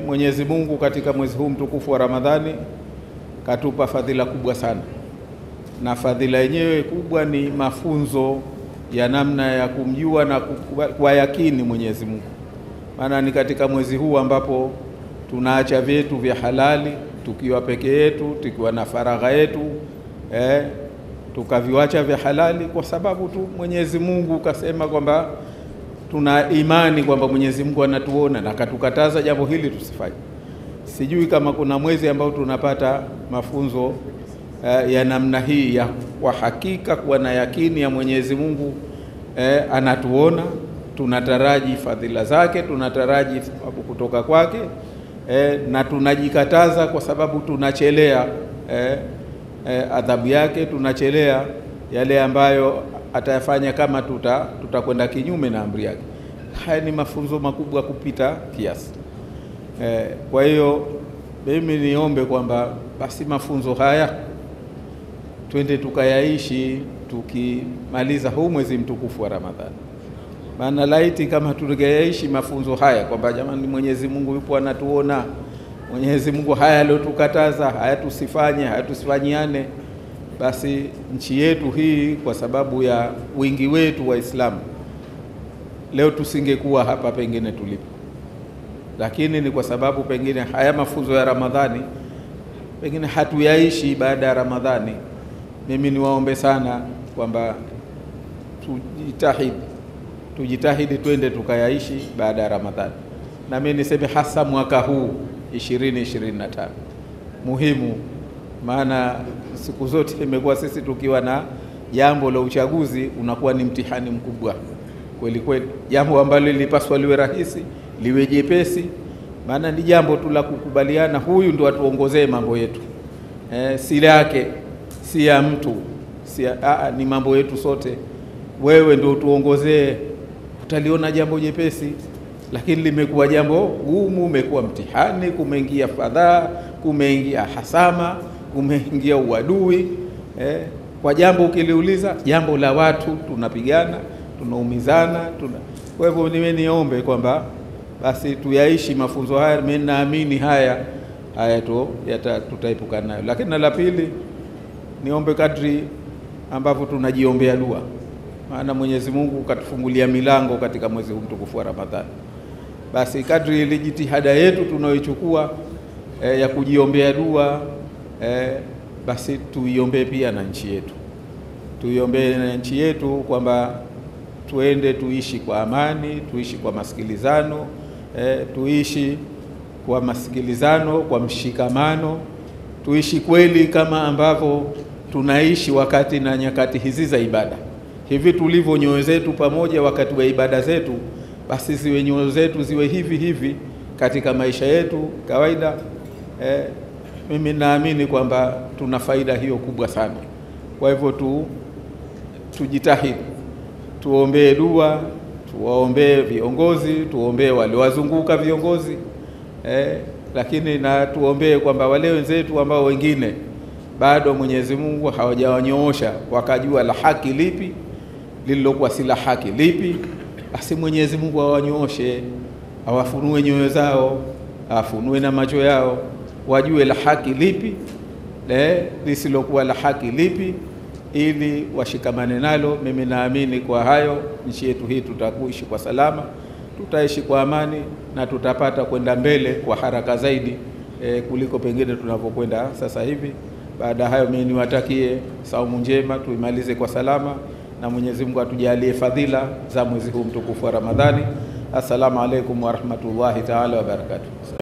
Mwenyezi Mungu katika mwezi huu mtukufu wa Ramadhani katupa fadhila kubwa sana, na fadhila yenyewe kubwa ni mafunzo ya namna ya kumjua na kwa yakini Mwenyezi Mungu. Maana ni katika mwezi huu ambapo tunaacha vyetu vya halali tukiwa peke yetu, tukiwa na faragha yetu, tukaviacha vya halali kwa sababu tu Mwenyezi Mungu kasema kwamba tuna imani kwamba Mwenyezi Mungu anatuona na katukataza jambo hili tusifanye. Sijui kama kuna mwezi ambao tunapata mafunzo ya namna hii ya kwa hakika kuwa na yakini ya Mwenyezi Mungu anatuona, tunataraji fadhila zake, tunataraji kutoka kwake, na tunajikataza kwa sababu tunachelea adhabu yake, tunachelea yale ambayo atayafanya kama tutakwenda kinyume na amri yake. Haya ni mafunzo makubwa kupita kiasi. Kwa hiyo mimi niombe kwamba basi mafunzo haya twende tukayaishi tukimaliza huu mwezi mtukufu wa Ramadhani. Maana laiti kama tungeyaishi mafunzo haya kwamba jamani, Mwenyezi Mungu yupo anatuona, Mwenyezi Mungu haya aliyotukataza haya tusifanye, haya tusifanyiane, basi nchi yetu hii kwa sababu ya wingi wetu Waislamu leo tusingekuwa hapa pengine tulipo. Lakini ni kwa sababu pengine haya mafunzo ya Ramadhani pengine hatuyaishi baada ya Ramadhani. Mimi niwaombe sana kwamba tujitahidi twende tukayaishi baada ya Ramadhani. Na mimi niseme hasa mwaka huu 2025 muhimu, maana siku zote imekuwa sisi tukiwa na jambo la uchaguzi unakuwa ni mtihani mkubwa kweli kweli, jambo ambalo lilipaswa liwe rahisi, liwe jepesi, maana ni jambo tu la kukubaliana, huyu ndo atuongozee mambo yetu, si yake, si ya mtu, ni mambo yetu sote, wewe ndio tuongozee. Utaliona jambo jepesi, lakini limekuwa jambo gumu, umekuwa mtihani, kumeingia fadhaa, kumeingia hasama, kumeingia uadui. Kwa jambo ukiliuliza, jambo la watu, tunapigana, tunaumizana, Kwa hivyo niombe kwamba basi tuyaishi mafunzo haya. Mimi naamini haya tutaepukana nayo. Lakini na la pili, niombe kadri ambavyo tunajiombea dua, maana Mwenyezi Mungu katufungulia milango katika mwezi huu mtukufu wa Ramadhani. Basi kadri ile jitihada yetu tunayoichukua ya kujiombea dua, basi tuiombee pia na nchi yetu. Tuiombee na nchi yetu kwamba tuende tuishi kwa amani, tuishi kwa masikilizano, tuishi kwa masikilizano, kwa mshikamano, tuishi kweli kama ambavyo tunaishi wakati na nyakati hizi za ibada. Hivi tulivyo nyoyo zetu pamoja wakati wa ibada zetu, basi ziwe nyoyo zetu ziwe hivi hivi katika maisha yetu kawaida. Mimi naamini kwamba tuna faida hiyo kubwa sana. Kwa hivyo tujitahidi, tuombee dua, tuwaombee viongozi, tuombee wale wazunguka viongozi, lakini na tuombee kwamba wale wenzetu ambao wengine bado Mwenyezi Mungu hawajawanyoosha wakajua la haki lipi, lililokuwa si la haki lipi, basi Mwenyezi Mungu awanyooshe, awafunue nyoyo zao, afunue na macho yao, wajue la haki lipi, lisilokuwa la haki lipi, ili washikamane nalo. Mimi naamini kwa hayo nchi yetu hii tutakuishi kwa salama, tutaishi kwa amani, na tutapata kwenda mbele kwa haraka zaidi kuliko pengine tunavyokwenda sasa hivi. Baada ya hayo, mimi niwatakie saumu njema, tuimalize kwa salama, na Mwenyezi Mungu atujalie fadhila za mwezi huu mtukufu wa Ramadhani. Assalamu alaikum wa rahmatullahi ta'ala wa barakatuh.